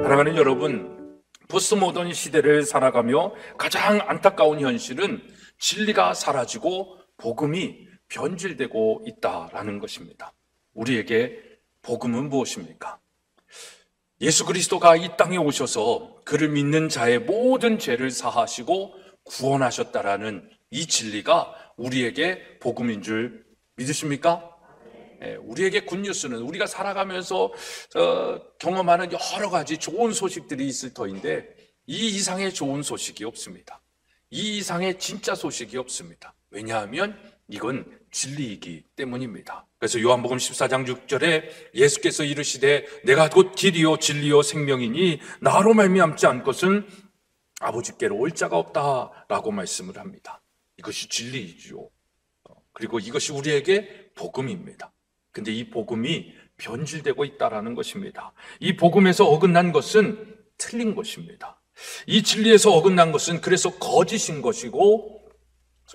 사랑하는 여러분, 포스트모던 시대를 살아가며 가장 안타까운 현실은 진리가 사라지고 복음이 변질되고 있다라는 것입니다. 우리에게 복음은 무엇입니까? 예수 그리스도가 이 땅에 오셔서 그를 믿는 자의 모든 죄를 사하시고 구원하셨다라는 이 진리가 우리에게 복음인 줄 믿으십니까? 우리에게 굿뉴스는 우리가 살아가면서 경험하는 여러 가지 좋은 소식들이 있을 터인데 이 이상의 좋은 소식이 없습니다. 이 이상의 진짜 소식이 없습니다. 왜냐하면 이건 진리이기 때문입니다. 그래서 요한복음 14장 6절에 예수께서 이르시되 내가 곧 길이요 진리요 생명이니 나로 말미암지 않것은 아버지께로 올 자가 없다라고 말씀을 합니다. 이것이 진리이죠. 그리고 이것이 우리에게 복음입니다. 근데 이 복음이 변질되고 있다는 것입니다. 이 복음에서 어긋난 것은 틀린 것입니다. 이 진리에서 어긋난 것은 그래서 거짓인 것이고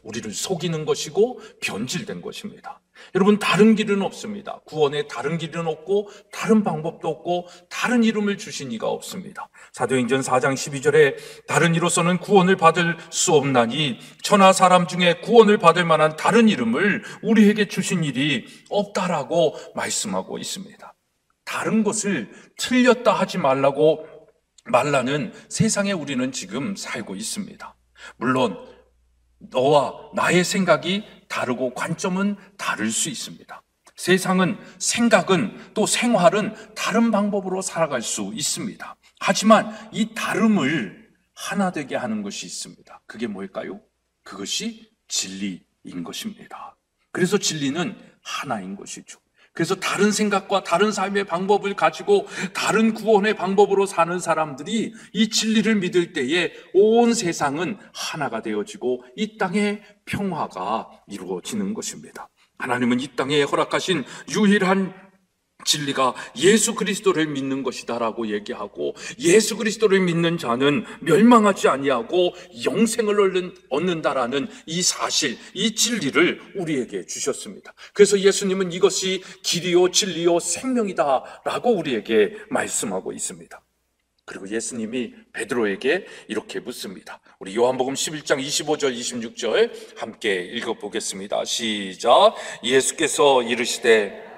우리를 속이는 것이고 변질된 것입니다. 여러분, 다른 길은 없습니다. 구원에 다른 길은 없고 다른 방법도 없고 다른 이름을 주신 이가 없습니다. 사도행전 4장 12절에 다른 이로서는 구원을 받을 수 없나니 천하 사람 중에 구원을 받을 만한 다른 이름을 우리에게 주신 일이 없다라고 말씀하고 있습니다. 다른 것을 틀렸다 하지 말라는 세상에 우리는 지금 살고 있습니다. 물론 너와 나의 생각이 다르고 관점은 다를 수 있습니다. 세상은, 생각은, 또 생활은 다른 방법으로 살아갈 수 있습니다. 하지만 이 다름을 하나 되게 하는 것이 있습니다. 그게 뭘까요? 그것이 진리인 것입니다. 그래서 진리는 하나인 것이죠. 그래서 다른 생각과 다른 삶의 방법을 가지고 다른 구원의 방법으로 사는 사람들이 이 진리를 믿을 때에 온 세상은 하나가 되어지고 이 땅에 평화가 이루어지는 것입니다. 하나님은 이 땅에 허락하신 유일한 진리가 예수 그리스도를 믿는 것이다라고 얘기하고 예수 그리스도를 믿는 자는 멸망하지 아니하고 영생을 얻는다라는 이 사실, 이 진리를 우리에게 주셨습니다. 그래서 예수님은 이것이 길이요 진리요 생명이다라고 우리에게 말씀하고 있습니다. 그리고 예수님이 베드로에게 이렇게 묻습니다. 우리 요한복음 11장 25절 26절 함께 읽어보겠습니다. 시작. 예수께서 이르시되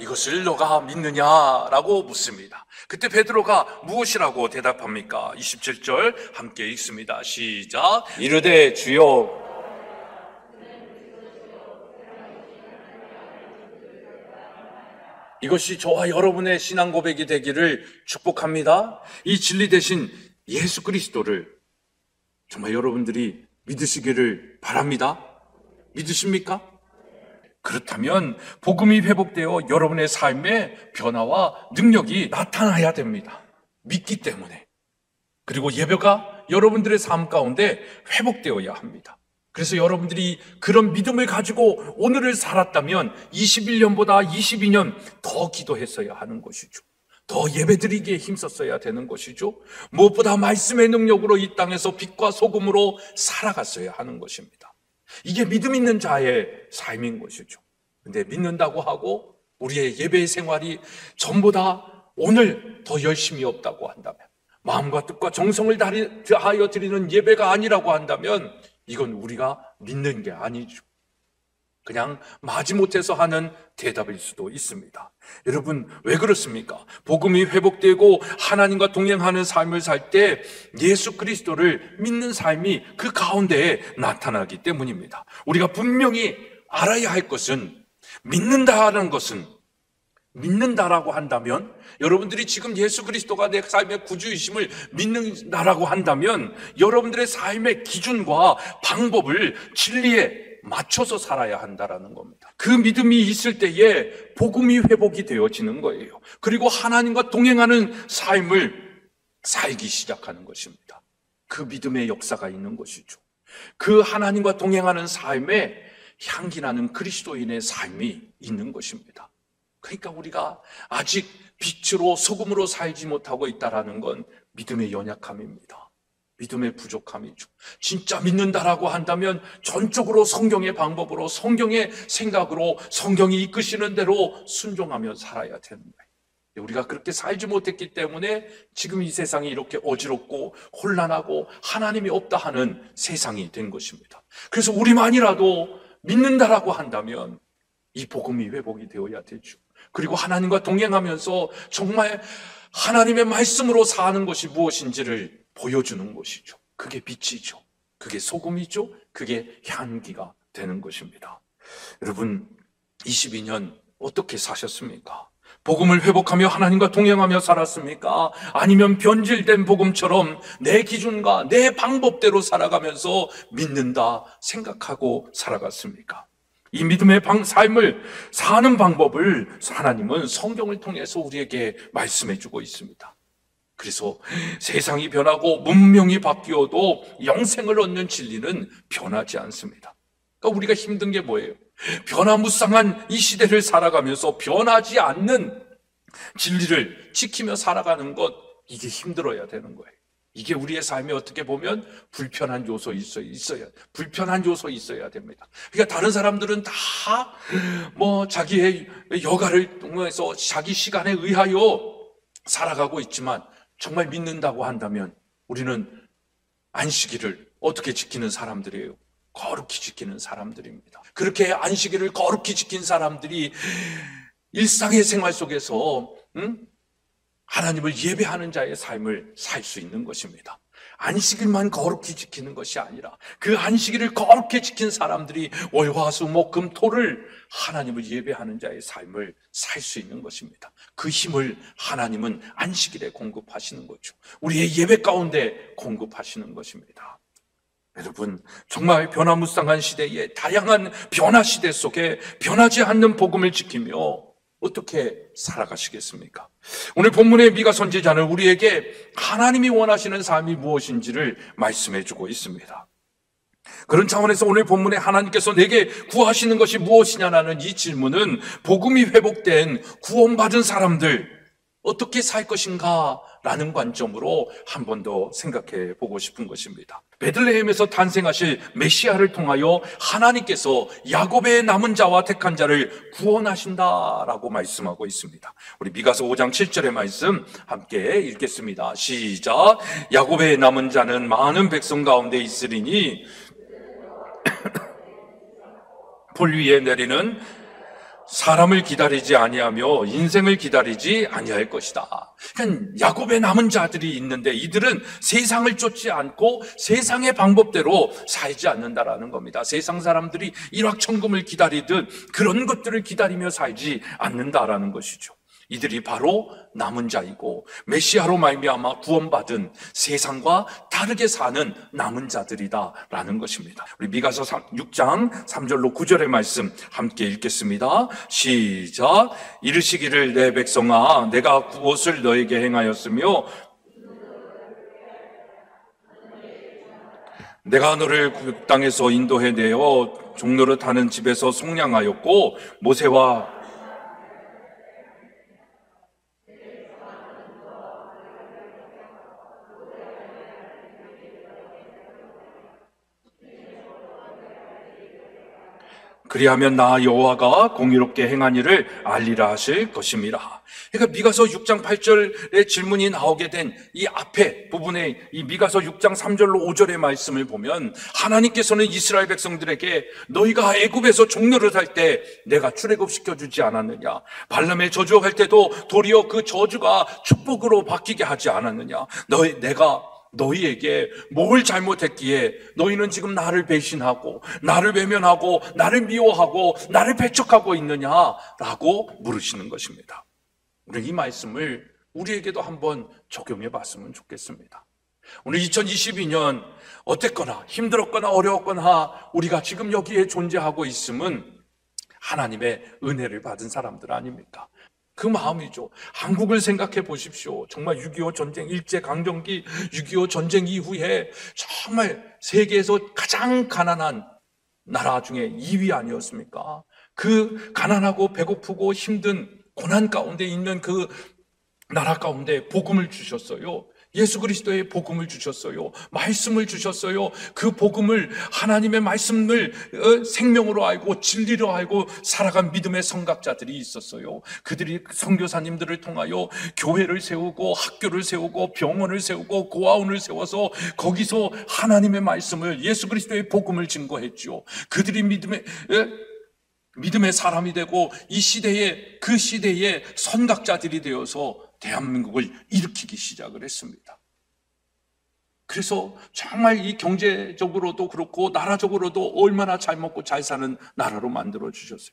이것을 너가 믿느냐라고 묻습니다. 그때 베드로가 무엇이라고 대답합니까? 27절 함께 읽습니다. 시작. 이르되 주여. 이것이 저와 여러분의 신앙 고백이 되기를 축복합니다. 이 진리 대신 예수 그리스도를 정말 여러분들이 믿으시기를 바랍니다. 믿으십니까? 그렇다면 복음이 회복되어 여러분의 삶의 변화와 능력이 나타나야 됩니다. 믿기 때문에. 그리고 예배가 여러분들의 삶 가운데 회복되어야 합니다. 그래서 여러분들이 그런 믿음을 가지고 오늘을 살았다면 21년보다 22년 더 기도했어야 하는 것이죠. 더 예배드리기에 힘썼어야 되는 것이죠. 무엇보다 말씀의 능력으로 이 땅에서 빛과 소금으로 살아갔어야 하는 것입니다. 이게 믿음 있는 자의 삶인 것이죠. 근데 믿는다고 하고 우리의 예배 생활이 전보다 오늘 더 열심히 없다고 한다면, 마음과 뜻과 정성을 다하여 드리는 예배가 아니라고 한다면 이건 우리가 믿는 게 아니죠. 그냥 마지못해서 하는 대답일 수도 있습니다. 여러분, 왜 그렇습니까? 복음이 회복되고 하나님과 동행하는 삶을 살 때 예수 그리스도를 믿는 삶이 그 가운데에 나타나기 때문입니다. 우리가 분명히 알아야 할 것은, 믿는다라는 것은, 믿는다라고 한다면, 여러분들이 지금 예수 그리스도가 내 삶의 구주이심을 믿는다라고 한다면 여러분들의 삶의 기준과 방법을 진리에 맞춰서 살아야 한다라는 겁니다. 그 믿음이 있을 때에 복음이 회복이 되어지는 거예요. 그리고 하나님과 동행하는 삶을 살기 시작하는 것입니다. 그 믿음의 역사가 있는 것이죠. 그 하나님과 동행하는 삶에 향기나는 그리스도인의 삶이 있는 것입니다. 그러니까 우리가 아직 빛으로 소금으로 살지 못하고 있다는 건 믿음의 연약함입니다. 믿음의 부족함이죠. 진짜 믿는다라고 한다면 전적으로 성경의 방법으로, 성경의 생각으로, 성경이 이끄시는 대로 순종하며 살아야 되는 거예요. 우리가 그렇게 살지 못했기 때문에 지금 이 세상이 이렇게 어지럽고 혼란하고 하나님이 없다 하는 세상이 된 것입니다. 그래서 우리만이라도 믿는다라고 한다면 이 복음이 회복이 되어야 되죠. 그리고 하나님과 동행하면서 정말 하나님의 말씀으로 사는 것이 무엇인지를 보여주는 것이죠. 그게 빛이죠. 그게 소금이죠. 그게 향기가 되는 것입니다. 여러분, 22년 어떻게 사셨습니까? 복음을 회복하며 하나님과 동행하며 살았습니까? 아니면 변질된 복음처럼 내 기준과 내 방법대로 살아가면서 믿는다 생각하고 살아갔습니까? 이 믿음의 삶을 사는 방법을 하나님은 성경을 통해서 우리에게 말씀해 주고 있습니다. 그래서 세상이 변하고 문명이 바뀌어도 영생을 얻는 진리는 변하지 않습니다. 그러니까 우리가 힘든 게 뭐예요? 변화무쌍한 이 시대를 살아가면서 변하지 않는 진리를 지키며 살아가는 것, 이게 힘들어야 되는 거예요. 이게 우리의 삶에 어떻게 보면 불편한 요소 불편한 요소 있어야 됩니다. 그러니까 다른 사람들은 다 자기의 여가를 통해서 자기 시간에 의하여 살아가고 있지만 정말 믿는다고 한다면 우리는 안식일을 어떻게 지키는 사람들이에요? 거룩히 지키는 사람들입니다. 그렇게 안식일을 거룩히 지킨 사람들이 일상의 생활 속에서 하나님을 예배하는 자의 삶을 살 수 있는 것입니다. 안식일만 거룩히 지키는 것이 아니라 그 안식일을 거룩히 지킨 사람들이 월화수목금토를 하나님을 예배하는 자의 삶을 살 수 있는 것입니다. 그 힘을 하나님은 안식일에 공급하시는 거죠. 우리의 예배 가운데 공급하시는 것입니다. 여러분, 정말 변화무쌍한 시대에, 다양한 변화 시대 속에 변하지 않는 복음을 지키며 어떻게 살아가시겠습니까? 오늘 본문의 미가 선지자는 우리에게 하나님이 원하시는 삶이 무엇인지를 말씀해 주고 있습니다. 그런 차원에서 오늘 본문에 하나님께서 내게 구하시는 것이 무엇이냐라는 이 질문은 복음이 회복된 구원받은 사람들 어떻게 살 것인가 라는 관점으로 한 번 더 생각해 보고 싶은 것입니다. 베들레헴에서 탄생하실 메시아를 통하여 하나님께서 야곱의 남은 자와 택한 자를 구원하신다라고 말씀하고 있습니다. 우리 미가서 5장 7절의 말씀 함께 읽겠습니다. 시작. 야곱의 남은 자는 많은 백성 가운데 있으리니 불 위에 내리는 사람을 기다리지 아니하며 인생을 기다리지 아니할 것이다. 그러니까 야곱의 남은 자들이 있는데 이들은 세상을 쫓지 않고 세상의 방법대로 살지 않는다라는 겁니다. 세상 사람들이 일확천금을 기다리듯 그런 것들을 기다리며 살지 않는다라는 것이죠. 이들이 바로 남은 자이고 메시아로 말미암아 구원받은 세상과 다르게 사는 남은 자들이다라는 것입니다. 우리 미가서 6장 3절로 9절의 말씀 함께 읽겠습니다. 시작. 이르시기를 내 백성아 내가 무엇을 너에게 행하였으며 내가 너를 그 땅에서 인도해내어 종노릇 하는 집에서 속량하였고 모세와 그리하면 나 여호와가 공의롭게 행한 일을 알리라 하실 것입니다. 그러니까 미가서 6장 8절의 질문이 나오게 된 이 앞에 부분에 이 미가서 6장 3절로 5절의 말씀을 보면 하나님께서는 이스라엘 백성들에게 너희가 애굽에서 종노릇 할 때 내가 출애굽시켜 주지 않았느냐, 발람의 저주할 때도 도리어 그 저주가 축복으로 바뀌게 하지 않았느냐, 내가 너희에게 뭘 잘못했기에 너희는 지금 나를 배신하고 나를 외면하고 나를 미워하고 나를 배척하고 있느냐라고 물으시는 것입니다. 우리 이 말씀을 우리에게도 한번 적용해 봤으면 좋겠습니다. 오늘 2022년 어땠거나 힘들었거나 어려웠거나 우리가 지금 여기에 존재하고 있음은 하나님의 은혜를 받은 사람들 아닙니까? 그 마음이죠. 한국을 생각해 보십시오. 정말 6.25 전쟁, 일제강점기 6.25 전쟁 이후에 정말 세계에서 가장 가난한 나라 중에 2위 아니었습니까? 그 가난하고 배고프고 힘든 고난 가운데 있는 그 나라 가운데 복음을 주셨어요. 예수 그리스도의 복음을 주셨어요. 말씀을 주셨어요. 그 복음을, 하나님의 말씀을 생명으로 알고 진리로 알고 살아간 믿음의 선각자들이 있었어요. 그들이 선교사님들을 통하여 교회를 세우고 학교를 세우고 병원을 세우고 고아원을 세워서 거기서 하나님의 말씀을, 예수 그리스도의 복음을 증거했죠. 그들이 믿음의 사람이 되고 이 시대에, 그 시대에 선각자들이 되어서 대한민국을 일으키기 시작을 했습니다. 그래서 정말 이 경제적으로도 그렇고 나라적으로도 얼마나 잘 먹고 잘 사는 나라로 만들어 주셨어요.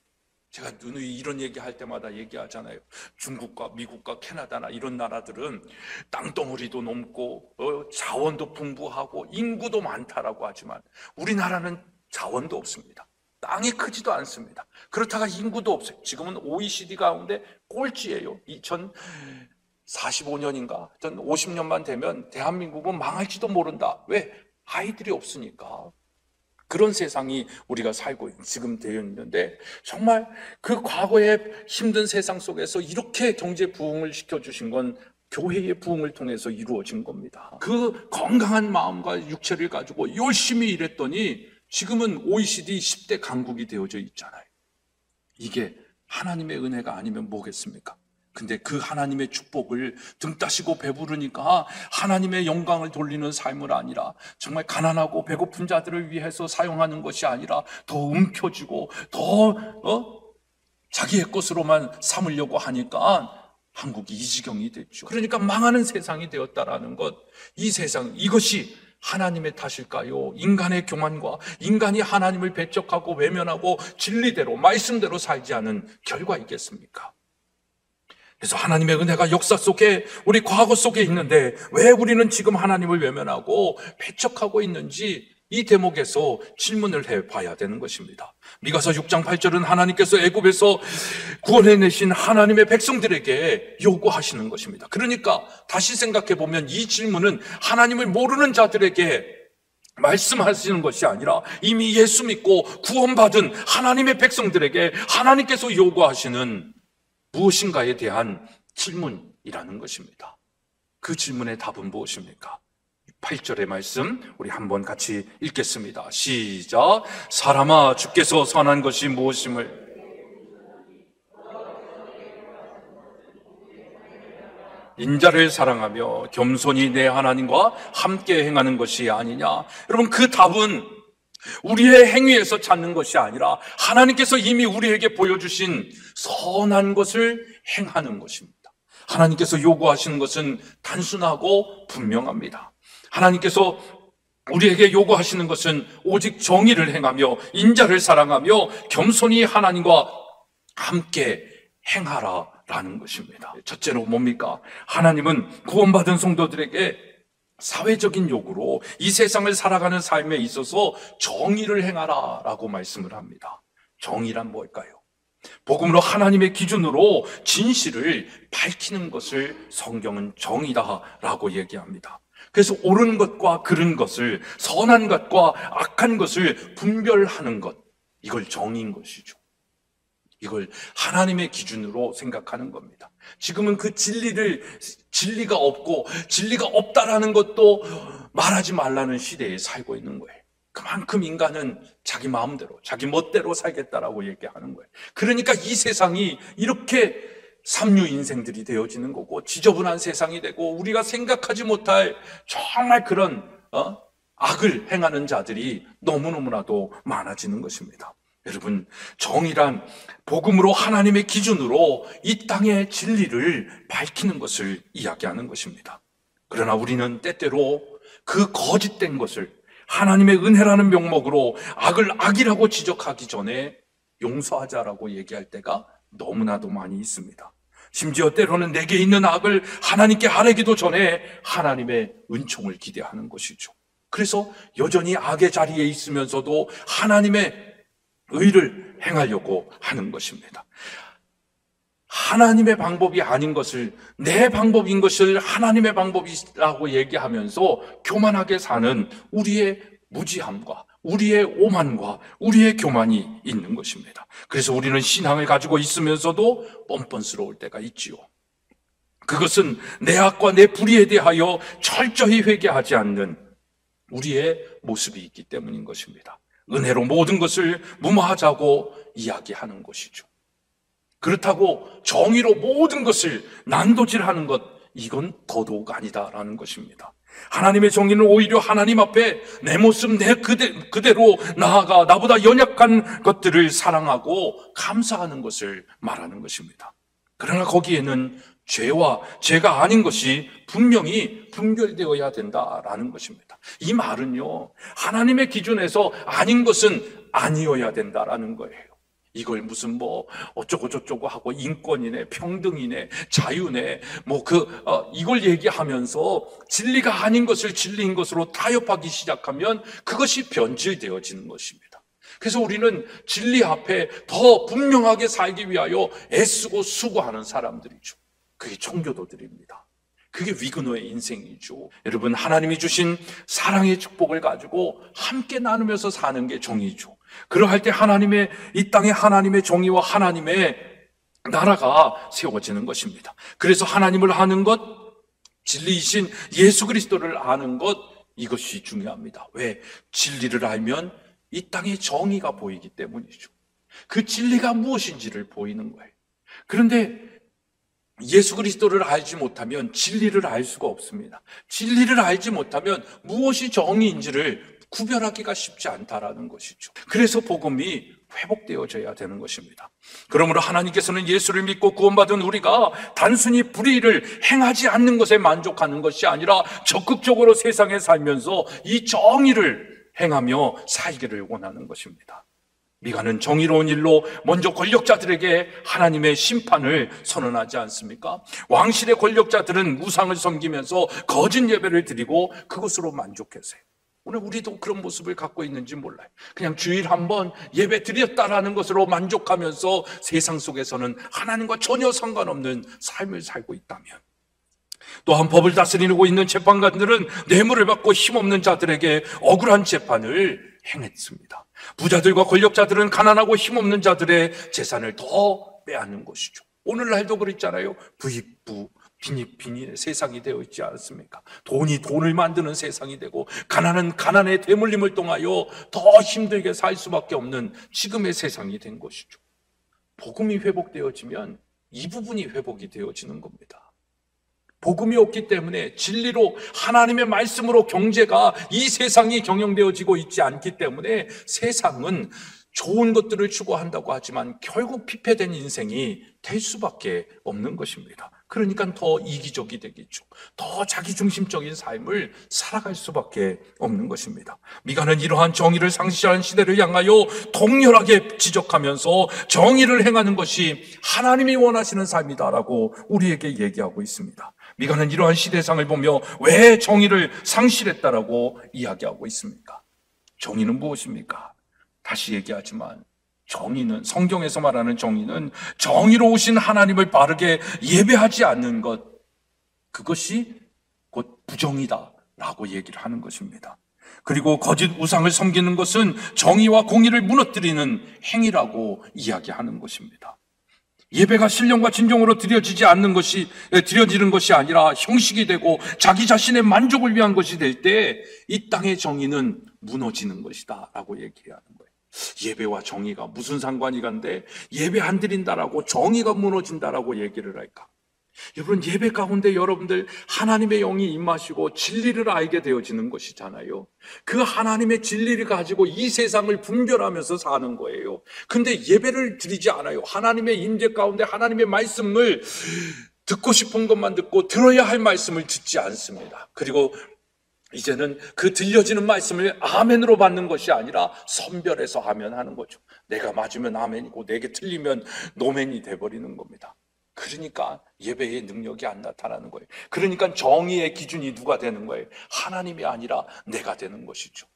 제가 누누이 이런 얘기할 때마다 얘기하잖아요. 중국과 미국과 캐나다나 이런 나라들은 땅덩어리도 넓고 자원도 풍부하고 인구도 많다라고 하지만 우리나라는 자원도 없습니다. 땅이 크지도 않습니다. 그렇다가 인구도 없어요. 지금은 OECD 가운데 꼴찌예요. 2045년인가 50년만 되면 대한민국은 망할지도 모른다. 왜? 아이들이 없으니까. 그런 세상이 우리가 살고 지금 되어 있는데, 정말 그 과거의 힘든 세상 속에서 이렇게 경제 부흥을 시켜주신 건 교회의 부흥을 통해서 이루어진 겁니다. 그 건강한 마음과 육체를 가지고 열심히 일했더니 지금은 OECD 10대 강국이 되어져 있잖아요. 이게 하나님의 은혜가 아니면 뭐겠습니까? 근데 그 하나님의 축복을 등 따시고 배부르니까 하나님의 영광을 돌리는 삶을 아니라 정말 가난하고 배고픈 자들을 위해서 사용하는 것이 아니라 더 움켜쥐고 더 자기의 것으로만 삼으려고 하니까 한국이 이 지경이 됐죠. 그러니까 망하는 세상이 되었다라는 것, 이 세상, 이것이 하나님의 탓일까요? 인간의 교만과 인간이 하나님을 배척하고 외면하고 진리대로 말씀대로 살지 않은 결과이겠습니까? 그래서 하나님의 은혜가 역사 속에, 우리 과거 속에 있는데 왜 우리는 지금 하나님을 외면하고 배척하고 있는지 이 대목에서 질문을 해봐야 되는 것입니다. 미가서 6장 8절은 하나님께서 애굽에서 구원해내신 하나님의 백성들에게 요구하시는 것입니다. 그러니까 다시 생각해보면 이 질문은 하나님을 모르는 자들에게 말씀하시는 것이 아니라 이미 예수 믿고 구원받은 하나님의 백성들에게 하나님께서 요구하시는 무엇인가에 대한 질문이라는 것입니다. 그 질문의 답은 무엇입니까? 8절의 말씀 우리 한번 같이 읽겠습니다. 시작. 사람아, 주께서 선한 것이 무엇임을 인자를 사랑하며 겸손히 내 하나님과 함께 행하는 것이 아니냐. 여러분, 그 답은 우리의 행위에서 찾는 것이 아니라 하나님께서 이미 우리에게 보여주신 선한 것을 행하는 것입니다. 하나님께서 요구하시는 것은 단순하고 분명합니다. 하나님께서 우리에게 요구하시는 것은 오직 정의를 행하며 인자를 사랑하며 겸손히 하나님과 함께 행하라라는 것입니다. 첫째로 뭡니까? 하나님은 구원받은 성도들에게 사회적인 요구로 이 세상을 살아가는 삶에 있어서 정의를 행하라라고 말씀을 합니다. 정의란 뭘까요? 복음으로 하나님의 기준으로 진실을 밝히는 것을 성경은 정의다라고 얘기합니다. 그래서 옳은 것과 그른 것을, 선한 것과 악한 것을 분별하는 것, 이걸 정의인 것이죠. 이걸 하나님의 기준으로 생각하는 겁니다. 지금은 그 진리가 없고 진리가 없다라는 것도 말하지 말라는 시대에 살고 있는 거예요. 그만큼 인간은 자기 마음대로, 자기 멋대로 살겠다라고 얘기하는 거예요. 그러니까 이 세상이 이렇게 삼류 인생들이 되어지는 거고 지저분한 세상이 되고 우리가 생각하지 못할 정말 그런 악을 행하는 자들이 너무너무나도 많아지는 것입니다. 여러분, 정의란 복음으로 하나님의 기준으로 이 땅의 진리를 밝히는 것을 이야기하는 것입니다. 그러나 우리는 때때로 그 거짓된 것을 하나님의 은혜라는 명목으로 악을 악이라고 지적하기 전에 용서하자라고 얘기할 때가 너무나도 많이 있습니다. 심지어 때로는 내게 있는 악을 하나님께 아뢰기도 전에 하나님의 은총을 기대하는 것이죠. 그래서 여전히 악의 자리에 있으면서도 하나님의 의를 행하려고 하는 것입니다. 하나님의 방법이 아닌 것을 내 방법인 것을 하나님의 방법이라고 얘기하면서 교만하게 사는 우리의 무지함과 우리의 오만과 우리의 교만이 있는 것입니다. 그래서 우리는 신앙을 가지고 있으면서도 뻔뻔스러울 때가 있지요. 그것은 내 악과 내 불의에 대하여 철저히 회개하지 않는 우리의 모습이 있기 때문인 것입니다. 은혜로 모든 것을 무마하자고 이야기하는 것이죠. 그렇다고 정의로 모든 것을 난도질하는 것, 이건 더더욱 아니다라는 것입니다. 하나님의 정의는 오히려 하나님 앞에 내 모습 내 그대로 나아가 나보다 연약한 것들을 사랑하고 감사하는 것을 말하는 것입니다. 그러나 거기에는 죄와 죄가 아닌 것이 분명히 분별되어야 된다라는 것입니다. 이 말은요, 하나님의 기준에서 아닌 것은 아니어야 된다라는 거예요. 이걸 무슨 어쩌고 저쩌고 하고 인권이네, 평등이네, 자유네, 이걸 얘기하면서 진리가 아닌 것을 진리인 것으로 타협하기 시작하면 그것이 변질되어지는 것입니다. 그래서 우리는 진리 앞에 더 분명하게 살기 위하여 애쓰고 수고하는 사람들이죠. 그게 청교도들입니다. 그게 위그노의 인생이죠. 여러분, 하나님이 주신 사랑의 축복을 가지고 함께 나누면서 사는 게 정의죠. 그러할 때 이 땅에 하나님의 정의와 하나님의 나라가 세워지는 것입니다. 그래서 하나님을 아는 것, 진리이신 예수 그리스도를 아는 것, 이것이 중요합니다. 왜? 진리를 알면 이 땅에 정의가 보이기 때문이죠. 그 진리가 무엇인지를 보이는 거예요. 그런데 예수 그리스도를 알지 못하면 진리를 알 수가 없습니다. 진리를 알지 못하면 무엇이 정의인지를 구별하기가 쉽지 않다라는 것이죠. 그래서 복음이 회복되어져야 되는 것입니다. 그러므로 하나님께서는 예수를 믿고 구원받은 우리가 단순히 불의를 행하지 않는 것에 만족하는 것이 아니라 적극적으로 세상에 살면서 이 정의를 행하며 살기를 원하는 것입니다. 미가는 정의로운 일로 먼저 권력자들에게 하나님의 심판을 선언하지 않습니까? 왕실의 권력자들은 우상을 섬기면서 거짓 예배를 드리고 그것으로 만족했어요. 오늘 우리도 그런 모습을 갖고 있는지 몰라요. 그냥 주일 한번 예배 드렸다라는 것으로 만족하면서 세상 속에서는 하나님과 전혀 상관없는 삶을 살고 있다면, 또한 법을 다스리고 있는 재판관들은 뇌물을 받고 힘없는 자들에게 억울한 재판을 행했습니다. 부자들과 권력자들은 가난하고 힘없는 자들의 재산을 더 빼앗는 것이죠. 오늘날도 그랬잖아요. 부익부, 빈익빈의 세상이 되어 있지 않습니까? 돈이 돈을 만드는 세상이 되고 가난은 가난의 대물림을 통하여 더 힘들게 살 수밖에 없는 지금의 세상이 된 것이죠. 복음이 회복되어지면 이 부분이 회복이 되어지는 겁니다. 복음이 없기 때문에 진리로 하나님의 말씀으로 경제가 이 세상이 경영되어지고 있지 않기 때문에 세상은 좋은 것들을 추구한다고 하지만 결국 피폐된 인생이 될 수밖에 없는 것입니다. 그러니까 더 이기적이 되겠죠. 더 자기중심적인 삶을 살아갈 수밖에 없는 것입니다. 미가는 이러한 정의를 상실한 시대를 향하여 동렬하게 지적하면서 정의를 행하는 것이 하나님이 원하시는 삶이다라고 우리에게 얘기하고 있습니다. 미가는 이러한 시대상을 보며 왜 정의를 상실했다라고 이야기하고 있습니까? 정의는 무엇입니까? 다시 얘기하지만 정의는, 성경에서 말하는 정의는 정의로우신 하나님을 바르게 예배하지 않는 것, 그것이 곧 부정이다라고 얘기를 하는 것입니다. 그리고 거짓 우상을 섬기는 것은 정의와 공의를 무너뜨리는 행위라고 이야기하는 것입니다. 예배가 신령과 진정으로 드려지는 것이 아니라 형식이 되고 자기 자신의 만족을 위한 것이 될 때 이 땅의 정의는 무너지는 것이다 라고 얘기하는 거예요. 예배와 정의가 무슨 상관이 간데 예배 안 드린다라고 정의가 무너진다라고 얘기를 할까? 여러분, 예배 가운데 여러분들 하나님의 영이 임하시고 진리를 알게 되어지는 것이잖아요. 그 하나님의 진리를 가지고 이 세상을 분별하면서 사는 거예요. 근데 예배를 드리지 않아요. 하나님의 임재 가운데 하나님의 말씀을 듣고 싶은 것만 듣고 들어야 할 말씀을 듣지 않습니다. 그리고 이제는 그 들려지는 말씀을 아멘으로 받는 것이 아니라 선별해서 아멘하는 거죠. 내가 맞으면 아멘이고 내게 틀리면 노멘이 돼버리는 겁니다. 그러니까 예배의 능력이 안 나타나는 거예요. 그러니까 정의의 기준이 누가 되는 거예요? 하나님이 아니라 내가 되는 것이죠.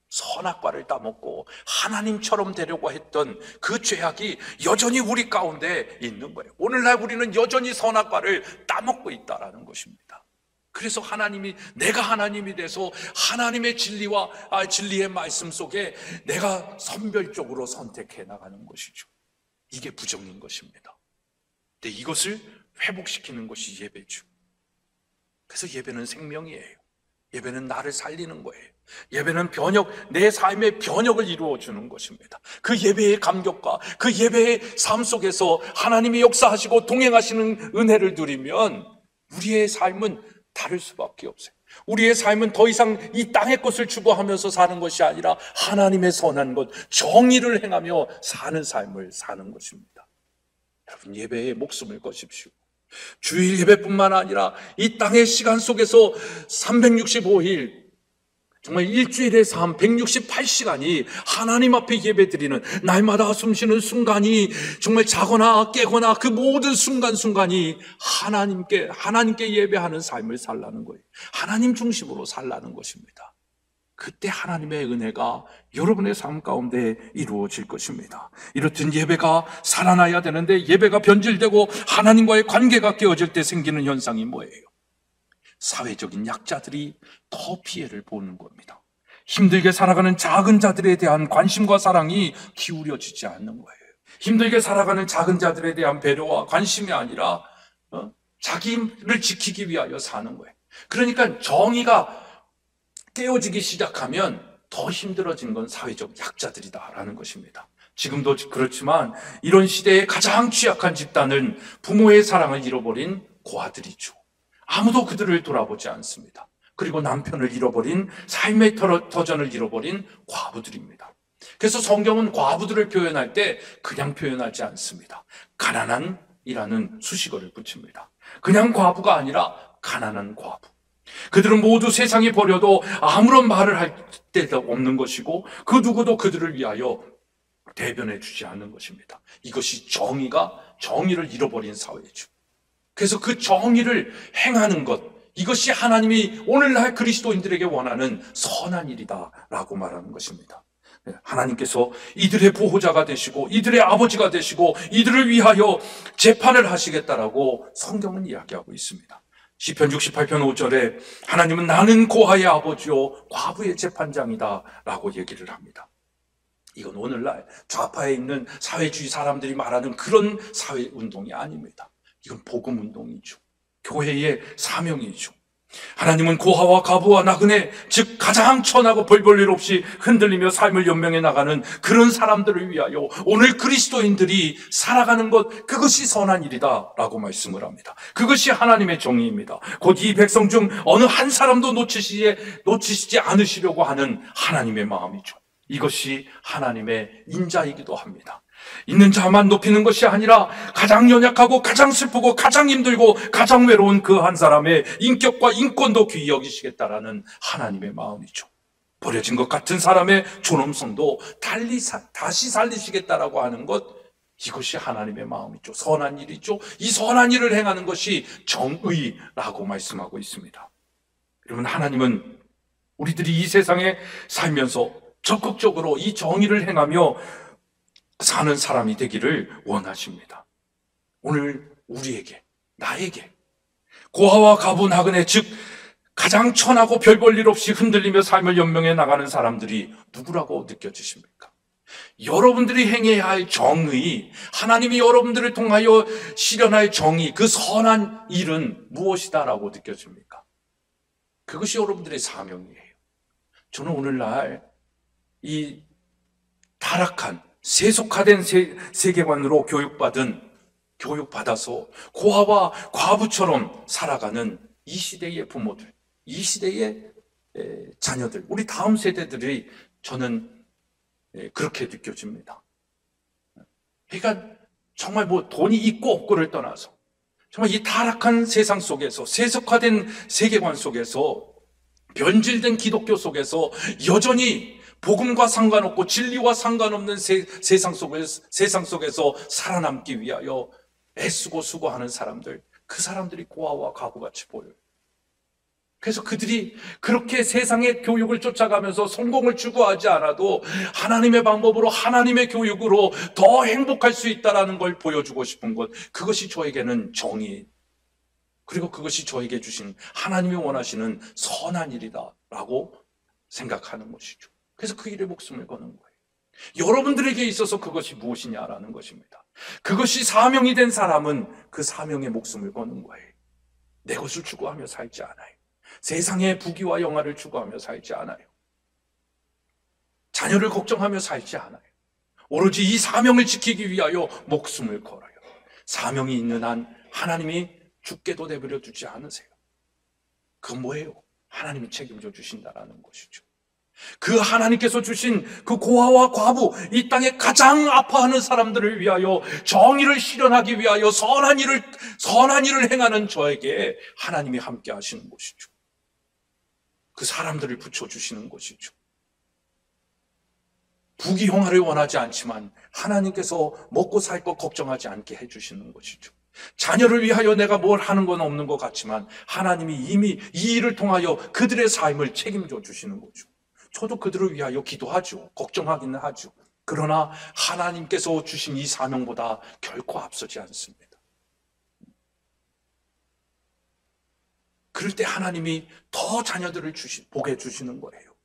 선악과를 따먹고 하나님처럼 되려고 했던 그 죄악이 여전히 우리 가운데 있는 거예요. 오늘날 우리는 여전히 선악과를 따먹고 있다는 것입니다. 그래서 내가 하나님이 돼서 하나님의 진리의 말씀 속에 내가 선별적으로 선택해 나가는 것이죠. 이게 부정인 것입니다. 근데 이것을 회복시키는 것이 예배죠. 그래서 예배는 생명이에요. 예배는 나를 살리는 거예요. 예배는 내 삶의 변혁을 이루어주는 것입니다. 그 예배의 감격과 그 예배의 삶 속에서 하나님이 역사하시고 동행하시는 은혜를 누리면 우리의 삶은 다를 수밖에 없어요. 우리의 삶은 더 이상 이 땅의 것을 추구하면서 사는 것이 아니라 하나님의 선한 것, 정의를 행하며 사는 삶을 사는 것입니다. 여러분, 예배에 목숨을 거십시오. 주일 예배뿐만 아니라 이 땅의 시간 속에서 365일, 정말 일주일의 삶 168시간이 하나님 앞에 예배드리는, 날마다 숨쉬는 순간이, 정말 자거나 깨거나 그 모든 순간순간이 하나님께 예배하는 삶을 살라는 거예요. 하나님 중심으로 살라는 것입니다. 그때 하나님의 은혜가 여러분의 삶 가운데 이루어질 것입니다. 이렇듯 예배가 살아나야 되는데, 예배가 변질되고 하나님과의 관계가 깨어질 때 생기는 현상이 뭐예요? 사회적인 약자들이 더 피해를 보는 겁니다. 힘들게 살아가는 작은 자들에 대한 관심과 사랑이 기울여지지 않는 거예요. 힘들게 살아가는 작은 자들에 대한 배려와 관심이 아니라 자기를 지키기 위하여 사는 거예요. 그러니까 정의가 깨어지기 시작하면 더 힘들어진 건 사회적 약자들이다라는 것입니다. 지금도 그렇지만 이런 시대의 가장 취약한 집단은 부모의 사랑을 잃어버린 고아들이죠. 아무도 그들을 돌아보지 않습니다. 그리고 남편을 잃어버린, 삶의 터전을 잃어버린 과부들입니다. 그래서 성경은 과부들을 표현할 때 그냥 표현하지 않습니다. 가난한이라는 수식어를 붙입니다. 그냥 과부가 아니라 가난한 과부. 그들은 모두 세상이 버려도 아무런 말을 할 데도 없는 것이고, 그 누구도 그들을 위하여 대변해 주지 않는 것입니다. 이것이 정의를 잃어버린 사회죠. 그래서 그 정의를 행하는 것, 이것이 하나님이 오늘날 그리스도인들에게 원하는 선한 일이다라고 말하는 것입니다. 하나님께서 이들의 보호자가 되시고 이들의 아버지가 되시고 이들을 위하여 재판을 하시겠다라고 성경은 이야기하고 있습니다. 시편 68편 5절에 하나님은 나는 고아의 아버지요 과부의 재판장이다 라고 얘기를 합니다. 이건 오늘날 좌파에 있는 사회주의 사람들이 말하는 그런 사회운동이 아닙니다. 이건 복음운동이죠. 교회의 사명이죠. 하나님은 고아와 과부와 나그네, 즉 가장 천하고 별 볼 일 없이 흔들리며 삶을 연명해 나가는 그런 사람들을 위하여 오늘 그리스도인들이 살아가는 것, 그것이 선한 일이다 라고 말씀을 합니다. 그것이 하나님의 정의입니다. 곧 이 백성 중 어느 한 사람도 놓치시지 않으시려고 하는 하나님의 마음이죠. 이것이 하나님의 인자이기도 합니다. 있는 자만 높이는 것이 아니라 가장 연약하고 가장 슬프고 가장 힘들고 가장 외로운 그 한 사람의 인격과 인권도 귀히 여기시겠다라는 하나님의 마음이죠. 버려진 것 같은 사람의 존엄성도 다시 살리시겠다라고 하는 것, 이것이 하나님의 마음이죠. 선한 일이죠. 이 선한 일을 행하는 것이 정의라고 말씀하고 있습니다. 여러분, 하나님은 우리들이 이 세상에 살면서 적극적으로 이 정의를 행하며 사는 사람이 되기를 원하십니다. 오늘 우리에게, 나에게 고아와 과부 나그네, 즉 가장 천하고 별 볼 일 없이 흔들리며 삶을 연명해 나가는 사람들이 누구라고 느껴지십니까? 여러분들이 행해야 할 정의, 하나님이 여러분들을 통하여 실현할 정의, 그 선한 일은 무엇이다라고 느껴집니까? 그것이 여러분들의 사명이에요. 저는 오늘날 이 타락한 세속화된 세계관으로 교육받아서 고아와 과부처럼 살아가는 이 시대의 부모들, 이 시대의 자녀들, 우리 다음 세대들이 저는 그렇게 느껴집니다. 그러니까 정말 돈이 있고 없고를 떠나서 정말 이 타락한 세상 속에서, 세속화된 세계관 속에서, 변질된 기독교 속에서 여전히 복음과 상관없고 진리와 상관없는 세상 속에서 살아남기 위하여 애쓰고 수고하는 사람들, 그 사람들이 고아와 과부같이 보여요. 그래서 그들이 그렇게 세상의 교육을 쫓아가면서 성공을 추구하지 않아도 하나님의 방법으로, 하나님의 교육으로 더 행복할 수 있다는 걸 보여주고 싶은 것, 그것이 저에게는 정의, 그리고 그것이 저에게 주신 하나님이 원하시는 선한 일이다라고 생각하는 것이죠. 그래서 그 일에 목숨을 거는 거예요. 여러분들에게 있어서 그것이 무엇이냐라는 것입니다. 그것이 사명이 된 사람은 그 사명에 목숨을 거는 거예요. 내 것을 추구하며 살지 않아요. 세상의 부귀와 영화를 추구하며 살지 않아요. 자녀를 걱정하며 살지 않아요. 오로지 이 사명을 지키기 위하여 목숨을 걸어요. 사명이 있는 한 하나님이 죽게도 내버려 두지 않으세요. 그건 뭐예요? 하나님이 책임져 주신다라는 것이죠. 그 하나님께서 주신 그 고아와 과부, 이 땅에 가장 아파하는 사람들을 위하여 정의를 실현하기 위하여 선한 일을 행하는 저에게 하나님이 함께 하시는 것이죠. 그 사람들을 붙여주시는 것이죠. 부귀영화를 원하지 않지만 하나님께서 먹고 살 것 걱정하지 않게 해주시는 것이죠. 자녀를 위하여 내가 뭘 하는 건 없는 것 같지만 하나님이 이미 이 일을 통하여 그들의 삶을 책임져 주시는 거죠. 저도 그들을 위하여 기도하죠. 걱정하기는 하죠. 그러나 하나님께서 주신 이 사명보다 결코 앞서지 않습니다. 그럴 때 하나님이 더 자녀들을 보게 주시는 거예요.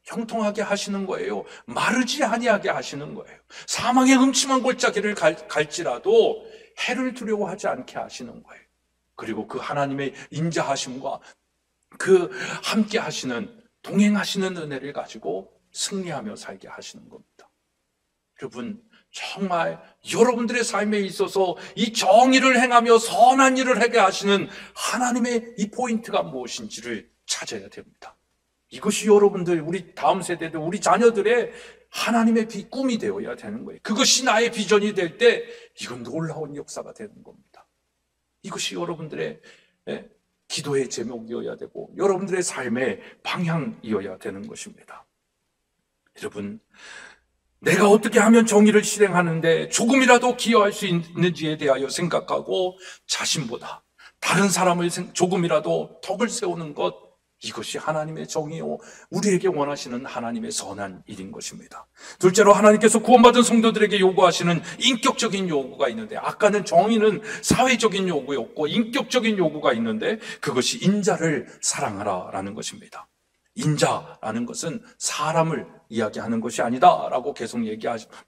형통하게 하시는 거예요. 마르지 아니하게 하시는 거예요. 사망의 음침한 골짜기를 갈지라도 해를 두려워하지 않게 하시는 거예요. 그리고 그 하나님의 인자하심과 그 함께 하시는, 동행하시는 은혜를 가지고 승리하며 살게 하시는 겁니다. 여러분, 정말 여러분들의 삶에 있어서 이 정의를 행하며 선한 일을 하게 하시는 하나님의 이 포인트가 무엇인지를 찾아야 됩니다. 이것이 여러분들, 우리 다음 세대들, 우리 자녀들의 하나님의 꿈이 되어야 되는 거예요. 그것이 나의 비전이 될 때 이건 놀라운 역사가 되는 겁니다. 이것이 여러분들의 기도의 제목이어야 되고 여러분들의 삶의 방향이어야 되는 것입니다. 여러분, 내가 어떻게 하면 정의를 실행하는데 조금이라도 기여할 수 있는지에 대하여 생각하고 자신보다 다른 사람을 조금이라도 덕을 세우는 것, 이것이 하나님의 정의요, 우리에게 원하시는 하나님의 선한 일인 것입니다. 둘째로, 하나님께서 구원받은 성도들에게 요구하시는 인격적인 요구가 있는데, 아까는 정의는 사회적인 요구였고 인격적인 요구가 있는데, 그것이 인자를 사랑하라라는 것입니다. 인자라는 것은 사람을 이야기하는 것이 아니다라고 계속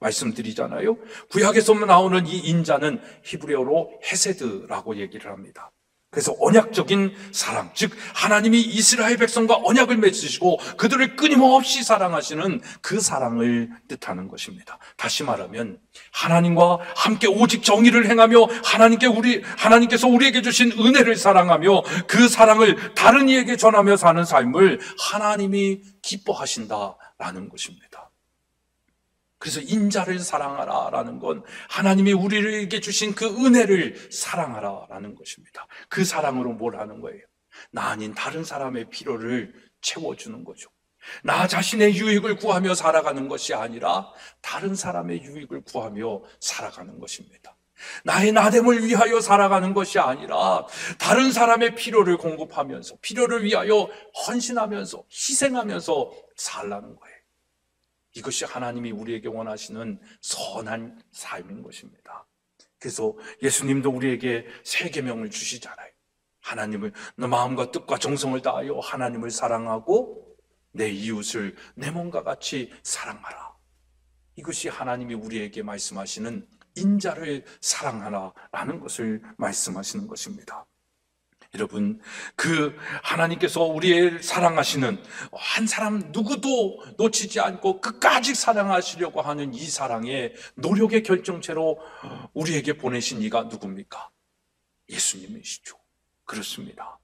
말씀드리잖아요. 구약에서 나오는 이 인자는 히브리어로 헤세드라고 얘기를 합니다. 그래서 언약적인 사랑, 즉 하나님이 이스라엘 백성과 언약을 맺으시고 그들을 끊임없이 사랑하시는 그 사랑을 뜻하는 것입니다. 다시 말하면 하나님과 함께 오직 정의를 행하며 하나님께서 우리에게 주신 은혜를 사랑하며 그 사랑을 다른 이에게 전하며 사는 삶을 하나님이 기뻐하신다라는 것입니다. 그래서 인자를 사랑하라라는 건 하나님이 우리에게 주신 그 은혜를 사랑하라라는 것입니다. 그 사랑으로 뭘 하는 거예요? 나 아닌 다른 사람의 필요를 채워주는 거죠. 나 자신의 유익을 구하며 살아가는 것이 아니라 다른 사람의 유익을 구하며 살아가는 것입니다. 나의 나됨을 위하여 살아가는 것이 아니라 다른 사람의 필요를 공급하면서, 필요를 위하여 헌신하면서 희생하면서 살라는 거예요. 이것이 하나님이 우리에게 원하시는 선한 삶인 것입니다. 그래서 예수님도 우리에게 세 계명을 주시잖아요. 하나님을 너 마음과 뜻과 정성을 다하여 하나님을 사랑하고 내 이웃을 내 몸과 같이 사랑하라. 이것이 하나님이 우리에게 말씀하시는 인자를 사랑하라라는 것을 말씀하시는 것입니다. 여러분, 그 하나님께서 우리를 사랑하시는 한 사람 누구도 놓치지 않고 끝까지 사랑하시려고 하는 이 사랑의 노력의 결정체로 우리에게 보내신 이가 누굽니까? 예수님이시죠. 그렇습니다.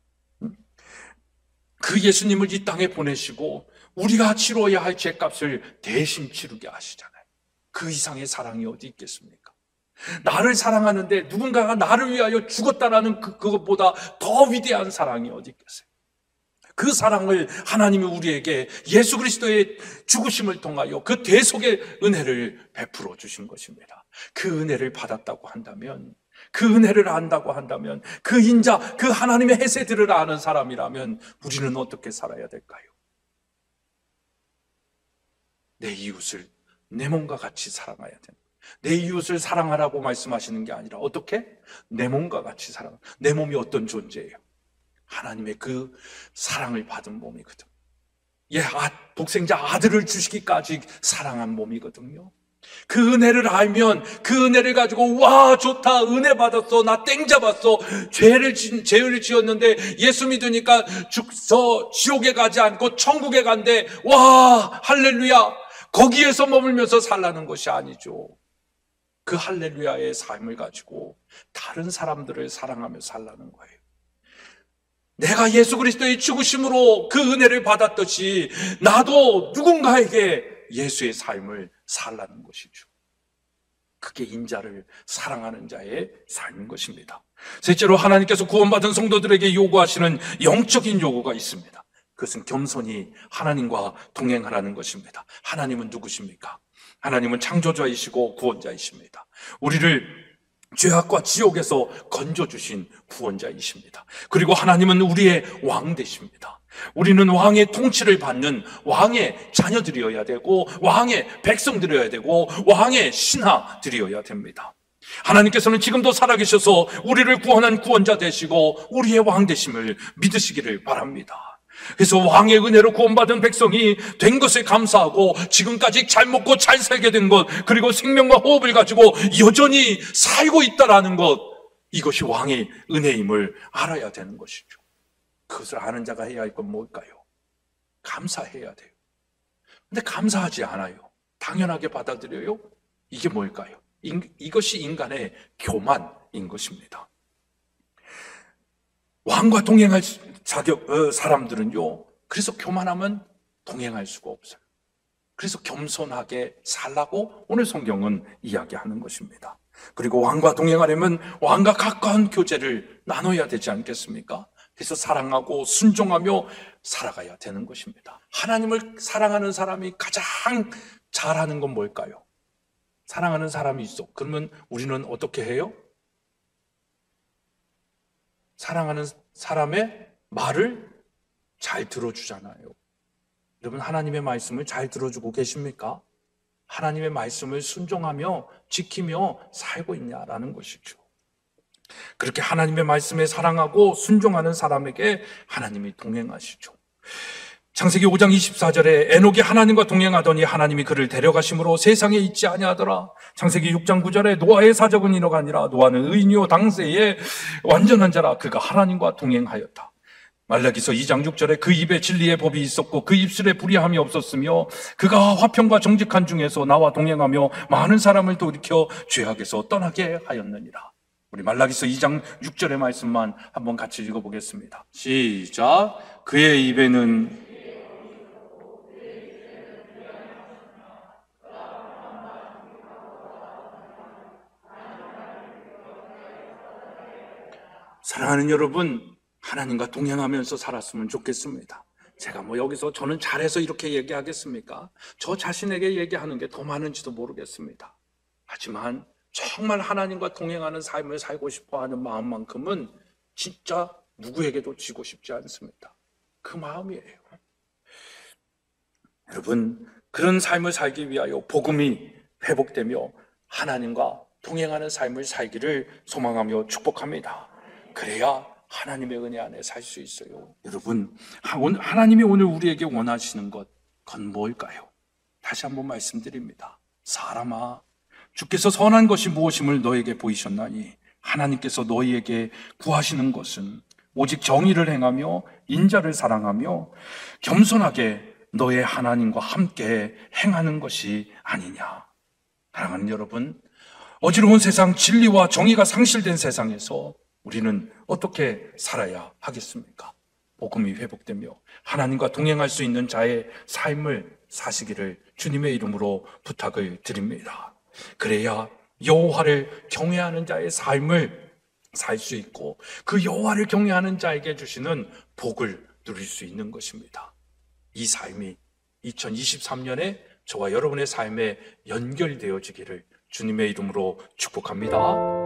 그 예수님을 이 땅에 보내시고 우리가 치러야 할 죄값을 대신 치르게 하시잖아요. 그 이상의 사랑이 어디 있겠습니까? 나를 사랑하는데 누군가가 나를 위하여 죽었다라는 그것보다 더 위대한 사랑이 어디 있겠어요? 그 사랑을 하나님이 우리에게 예수 그리스도의 죽으심을 통하여 그 대속의 은혜를 베풀어 주신 것입니다. 그 은혜를 받았다고 한다면, 그 은혜를 안다고 한다면, 그 인자, 그 하나님의 헤세드를 아는 사람이라면 우리는 어떻게 살아야 될까요? 내 이웃을 내 몸과 같이 사랑해야 된다. 내 이웃을 사랑하라고 말씀하시는 게 아니라 어떻게? 내 몸과 같이 사랑. 내 몸이 어떤 존재예요? 하나님의 그 사랑을 받은 몸이거든. 독생자 아들을 주시기까지 사랑한 몸이거든요. 그 은혜를 알면 그 은혜를 가지고 와 좋다, 은혜 받았어, 나 땡 잡았어, 죄를 지었는데 예수 믿으니까 지옥에 가지 않고 천국에 간대, 와 할렐루야, 거기에서 머물면서 살라는 것이 아니죠. 그 할렐루야의 삶을 가지고 다른 사람들을 사랑하며 살라는 거예요. 내가 예수 그리스도의 죽으심으로 그 은혜를 받았듯이 나도 누군가에게 예수의 삶을 살라는 것이죠. 그게 인자를 사랑하는 자의 삶인 것입니다. 셋째로, 하나님께서 구원받은 성도들에게 요구하시는 영적인 요구가 있습니다. 그것은 겸손히 하나님과 동행하라는 것입니다. 하나님은 누구십니까? 하나님은 창조자이시고 구원자이십니다. 우리를 죄악과 지옥에서 건져주신 구원자이십니다. 그리고 하나님은 우리의 왕 되십니다. 우리는 왕의 통치를 받는 왕의 자녀들이어야 되고, 왕의 백성들이어야 되고, 왕의 신하들이어야 됩니다. 하나님께서는 지금도 살아계셔서 우리를 구원한 구원자 되시고 우리의 왕 되심을 믿으시기를 바랍니다. 그래서 왕의 은혜로 구원받은 백성이 된 것을 감사하고 지금까지 잘 먹고 잘 살게 된 것, 그리고 생명과 호흡을 가지고 여전히 살고 있다라는 것, 이것이 왕의 은혜임을 알아야 되는 것이죠. 그것을 아는 자가 해야 할 건 뭘까요? 감사해야 돼요. 근데 감사하지 않아요. 당연하게 받아들여요. 이게 뭘까요? 이것이 인간의 교만인 것입니다. 왕과 동행할 사람들은요, 그래서 교만하면 동행할 수가 없어요. 그래서 겸손하게 살라고 오늘 성경은 이야기하는 것입니다. 그리고 왕과 동행하려면 왕과 가까운 교제를 나눠야 되지 않겠습니까? 그래서 사랑하고 순종하며 살아가야 되는 것입니다. 하나님을 사랑하는 사람이 가장 잘하는 건 뭘까요? 사랑하는 사람이 있어. 그러면 우리는 어떻게 해요? 사랑하는 사람의 말을 잘 들어주잖아요. 여러분, 하나님의 말씀을 잘 들어주고 계십니까? 하나님의 말씀을 순종하며 지키며 살고 있냐라는 것이죠. 그렇게 하나님의 말씀에 사랑하고 순종하는 사람에게 하나님이 동행하시죠. 창세기 5장 24절에 에녹이 하나님과 동행하더니 하나님이 그를 데려가심으로 세상에 있지 아니하더라. 창세기 6장 9절에 노아의 사적은 이너가 아니라 노아는 의인이요 당세의 완전한 자라. 그가 하나님과 동행하였다. 말라기서 2장 6절에 그 입에 진리의 법이 있었고 그 입술에 불의함이 없었으며 그가 화평과 정직한 중에서 나와 동행하며 많은 사람을 돌이켜 죄악에서 떠나게 하였느니라. 우리 말라기서 2장 6절의 말씀만 한번 같이 읽어보겠습니다. 시작. 그의 입에는 사랑하는 여러분, 하나님과 동행하면서 살았으면 좋겠습니다. 제가 여기서 저는 잘해서 이렇게 얘기하겠습니까? 저 자신에게 얘기하는 게 더 많은지도 모르겠습니다. 하지만 정말 하나님과 동행하는 삶을 살고 싶어하는 마음만큼은 진짜 누구에게도 지고 싶지 않습니다. 그 마음이에요. 여러분, 그런 삶을 살기 위하여 복음이 회복되며 하나님과 동행하는 삶을 살기를 소망하며 축복합니다. 그래야 하나님의 은혜 안에 살 수 있어요. 여러분, 하나님이 오늘 우리에게 원하시는 것, 그건 뭘까요? 다시 한번 말씀드립니다. 사람아, 주께서 선한 것이 무엇임을 너에게 보이셨나니 하나님께서 너희에게 구하시는 것은 오직 정의를 행하며 인자를 사랑하며 겸손하게 너의 하나님과 함께 행하는 것이 아니냐. 사랑하는 여러분, 어지러운 세상, 진리와 정의가 상실된 세상에서 우리는 어떻게 살아야 하겠습니까? 복음이 회복되며 하나님과 동행할 수 있는 자의 삶을 사시기를 주님의 이름으로 부탁을 드립니다. 그래야 여호와를 경외하는 자의 삶을 살 수 있고 그 여호와를 경외하는 자에게 주시는 복을 누릴 수 있는 것입니다. 이 삶이 2023년에 저와 여러분의 삶에 연결되어지기를 주님의 이름으로 축복합니다.